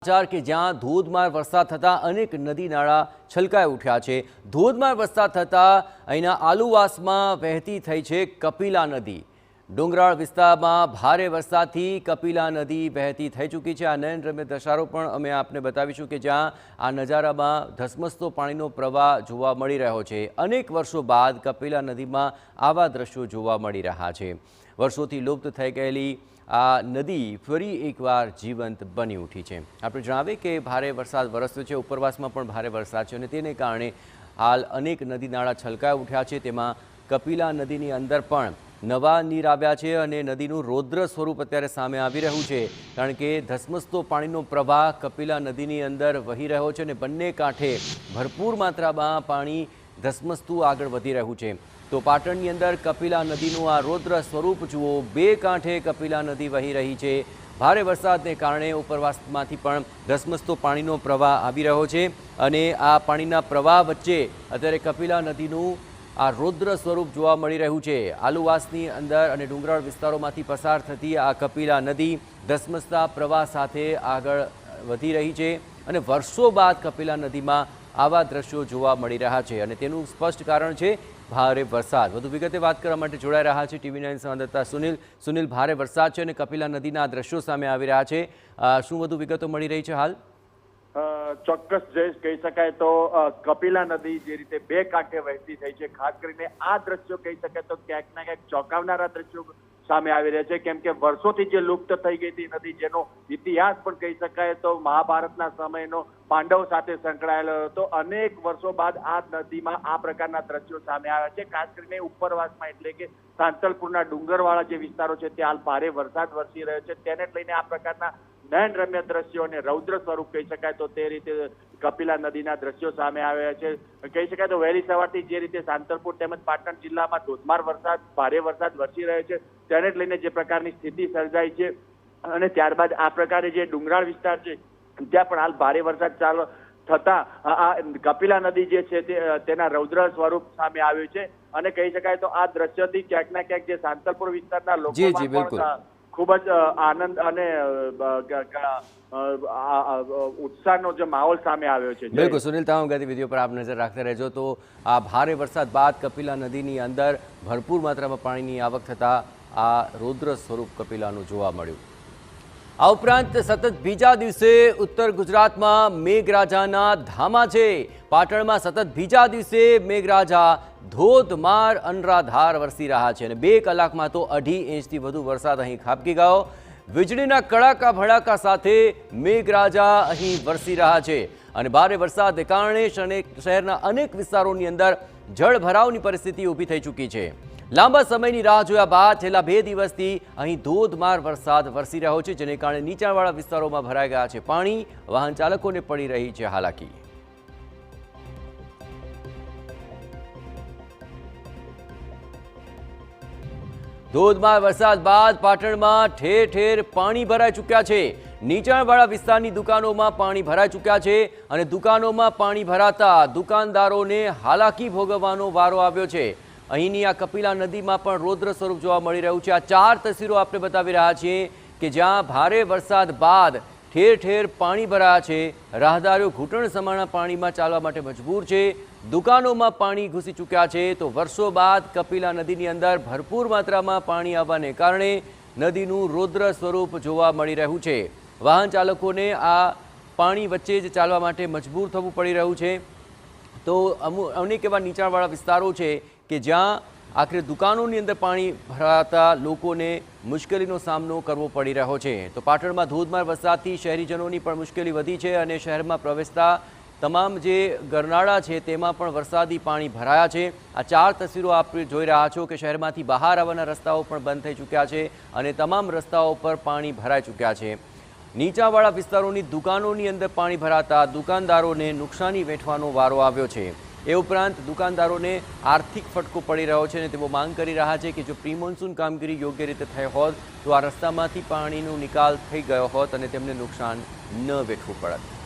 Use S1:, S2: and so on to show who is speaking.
S1: કે જ્યાં ધોધમાર વરસાદ થતાં અનેક નદી નાળા છલકાઈ ઉઠ્યા છે। ધોધમાર વરસાદ થતાં અહીંના આલુવાસમાં વહેતી થઈ છે કપિલા નદી। ડુંગરાળ વિસ્તારમાં ભારે વરસાદથી કપિલા નદી વહેતી થઈ ચૂકી છે। આ નયનરમ્ય દૃશ્યો પણ અમે આપને બતાવીશું કે જ્યાં આ નજારામાં ધસમસતો પાણીનો પ્રવાહ જોવા મળી રહ્યો છે। અનેક વર્ષો બાદ કપિલા નદીમાં આવા દ્રશ્યો જોવા મળી રહ્યા છે। વર્ષોથી લુપ્ત થઈ ગયેલી આ નદી ફરી એકવાર જીવંત બની ઉઠી છે। આપણે જણાવીએ કે ભારે વરસાદ વરસ્યો છે, ઉપરવાસમાં પણ ભારે વરસાદ છે અને તેને કારણે હાલ અનેક નદી નાળા છલકાઈ ઉઠ્યા છે। તેમાં કપિલા નદીની અંદર પણ નવા નીર આવ્યા છે અને નદીનું રૌદ્ર સ્વરૂપ અત્યારે સામે આવી રહ્યું છે, કારણ કે ધસમસતો પાણીનો પ્રવાહ કપિલા નદીની અંદર વહી રહ્યો છે અને બંને કાંઠે ભરપૂર માત્રામાં પાણી ધસમસતું આગળ વધી રહ્યું છે। તો પાટણની અંદર કપિલા નદીનું આ રૌદ્ર સ્વરૂપ જુઓ। બે કાંઠે કપિલા નદી વહી રહી છે। ભારે વરસાદને કારણે ઉપરવાસમાંથી પણ ધસમસતો પાણીનો પ્રવાહ આવી રહ્યો છે અને આ પાણીના પ્રવાહ વચ્ચે અત્યારે કપિલા નદીનું આ રૌદ્ર સ્વરૂપ જોવા મળી રહ્યું છે। આલુવાસની અંદર અને ડુંગરાળ વિસ્તારોમાંથી પસાર થતી આ કપિલા નદી ધસમસતા પ્રવાહ સાથે આગળ વધી રહી છે અને વર્ષો બાદ કપિલા નદીમાં આવા દ્રશ્યો જોવા મળી રહ્યા છે અને તેનું સ્પષ્ટ કારણ છે ભારે વરસાદ। વધુ વિગતે વાત કરવા માટે જોડાઈ રહ્યા છે TV9 સંવાદદાતા સુનિલ। ભારે વરસાદ છે અને કપિલા નદીના દ્રશ્યો સામે આવી રહ્યા છે, શું વધુ વિગતો મળી રહી છે હાલ?
S2: ચોક્કસ જયેશ, કહી શકાય તો કપિલા નદી જે રીતે બે કાંઠે વહેતી થઈ છે, ખાસ કરીને આ દ્રશ્યો કહી શકાય તો ક્યાંક ના ક્યાંક ચોંકાવનારા દ્રશ્યો સામે આવી રહ્યા છે, કેમ કે વર્ષોથી જે લુપ્ત થઈ ગઈ હતી નદી, જેનો ઇતિહાસ પણ કહી શકાય તો મહાભારતના સમયનો પાંડવો સાથે સંકળાયેલો હતો, અનેક વર્ષો બાદ આ નદીમાં આ પ્રકારના દ્રશ્યો સામે આવ્યા છે। ખાસ કરીને ઉપરવાસમાં એટલે કે સાંતલપુરના ડુંગરવાળા જે વિસ્તારો છે ત્યાં હાલ ભારે વરસાદ વરસી રહ્યો છે, તેને લઈને આ પ્રકારના નયનરમ્ય દ્રશ્યો અને રૌદ્ર સ્વરૂપ કહી શકાય તો તે રીતે કપિલા નદીના દ્રશ્યો સામે આવ્યા છે। કહી શકાય તો વહેલી સવારથી જે રીતે સાંતલપુર તેમજ પાટણ જિલ્લામાં ધોધમાર વરસાદ, ભારે વરસાદ વરસી રહ્યો છે, તેને લઈને જે પ્રકારની સ્થિતિ સર્જાઈ છે અને ત્યારબાદ આ પ્રકારે જે ડુંગરાળ વિસ્તાર છે ત્યાં પણ હાલ ભારે વરસાદ ચાલુ થતા આ કપિલા નદી જે છે તેના રૌદ્ર સ્વરૂપ સામે આવ્યું છે અને કહી શકાય તો આ દ્રશ્યથી ક્યાંક ના ક્યાંક જે સાંતલપુર વિસ્તારના લોકો ખૂબ જ આનંદ અને ઉત્સાહનો જે માહોલ સામે આવ્યો છે।
S1: બિલકુલ સુનિલ, તમામ ગતિવિધિઓ પર આપ નજર રાખતા રહેજો। તો આ ભારે વરસાદ બાદ કપિલા નદીની અંદર ભરપૂર માત્રામાં પાણીની આવક થતાં આ રૌદ્ર સ્વરૂપ કપિલાનું જોવા મળ્યું। આ ઉપરાંત સતત બીજા દિવસે ઉત્તર ગુજરાતમાં મેઘરાજાના ધામા છે। પાટણમાં સતત બીજા દિવસે મેઘરાજા ધોધમાર અનરાધાર વરસી રહ્યા છે અને 2 કલાકમાં તો 2.5 ઇંચથી વધુ વરસાદ અહીં ખાબકી ગયો। વીજળીના કડાકા ભડાકા સાથે મેઘરાજા અહીં વરસી રહ્યા છે અને ભારે વરસાદને કારણે શહેરના અનેક વિસ્તારોની અંદર જળભરાવની પરિસ્થિતિ ઊભી થઈ ચૂકી છે। લાંબા સમયની રાહ જોયા બાદ છેલ્લા 2 દિવસથી અહીં ધોધમાર વરસાદ વરસી રહ્યો છે, જેને કારણે નીચાણવાળા વિસ્તારોમાં ભરાઈ ગયા છે પાણી। વાહન ચાલકોને પડી રહી છે હાલાકી। ધોધમાર વરસાદ બાદ પાટણમાં ઠેર ઠેર પાણી ભરાઈ ચૂક્યા છે। નીચાણવાળા વિસ્તારની દુકાનોમાં પાણી ભરાઈ ચૂક્યા છે અને દુકાનોમાં પાણી ભરાતા દુકાનદારોને હાલાકી ભોગવવાનો વારો આવ્યો છે। અહીંની આ કપિલા નદીમાં પણ રૌદ્ર સ્વરૂપ જોવા મળી રહ્યું છે। આ 4 તસવીરો આપણે બતાવી રહ્યા છીએ કે જ્યાં ભારે વરસાદ બાદ ઠેર ઠેર પાણી ભરાયા છે। રાહદારીઓ ઘૂંટણ સમાણા પાણીમાં ચાલવા માટે મજબૂર છે। દુકાનોમાં પાણી ઘૂસી ચૂક્યા છે। તો વર્ષો બાદ કપિલા નદીની અંદર ભરપૂર માત્રામાં પાણી આવવાને કારણે નદીનું રૌદ્ર સ્વરૂપ જોવા મળી રહ્યું છે। વાહન ચાલકોને આ પાણી વચ્ચે જ ચાલવા માટે મજબૂર થવું પડી રહ્યું છે। તો અનેક એવા નીચાણવાળા વિસ્તારો છે કે જ્યાં આખરે દુકાનોની અંદર પાણી ભરાતા લોકોને મુશ્કેલીનો સામનો કરવો પડી રહ્યો છે। તો પાટણમાં ધોધમાર વરસાદથી શહેરીજનોની પણ મુશ્કેલી વધી છે અને શહેરમાં પ્રવેશતા તમામ જે ગરનાળા છે તેમાં પણ વરસાદી પાણી ભરાયા છે। આ 4 તસવીરો આપ જોઈ રહ્યા છો કે શહેરમાંથી બહાર આવવાના રસ્તાઓ પણ બંધ થઈ ચૂક્યા છે અને તમામ રસ્તાઓ પર પાણી ભરાઈ ચૂક્યા છે। નીચાણવાળા વિસ્તારોની દુકાનોની અંદર પાણી ભરાતા દુકાનદારોને નુકસાની વેઠવાનો વારો આવ્યો છે। એ ઉપરાંત દુકાનદારોને આર્થિક ફટકો પડી રહ્યો છે અને તેઓ માંગ કરી રહ્યા છે કે જો પ્રી મોન્સૂન કામગીરી યોગ્ય રીતે થઈ હોત તો આ રસ્તામાંથી પાણીનો નિકાલ થઈ ગયો હોત અને તેમને નુકસાન ન વેઠવું પડત।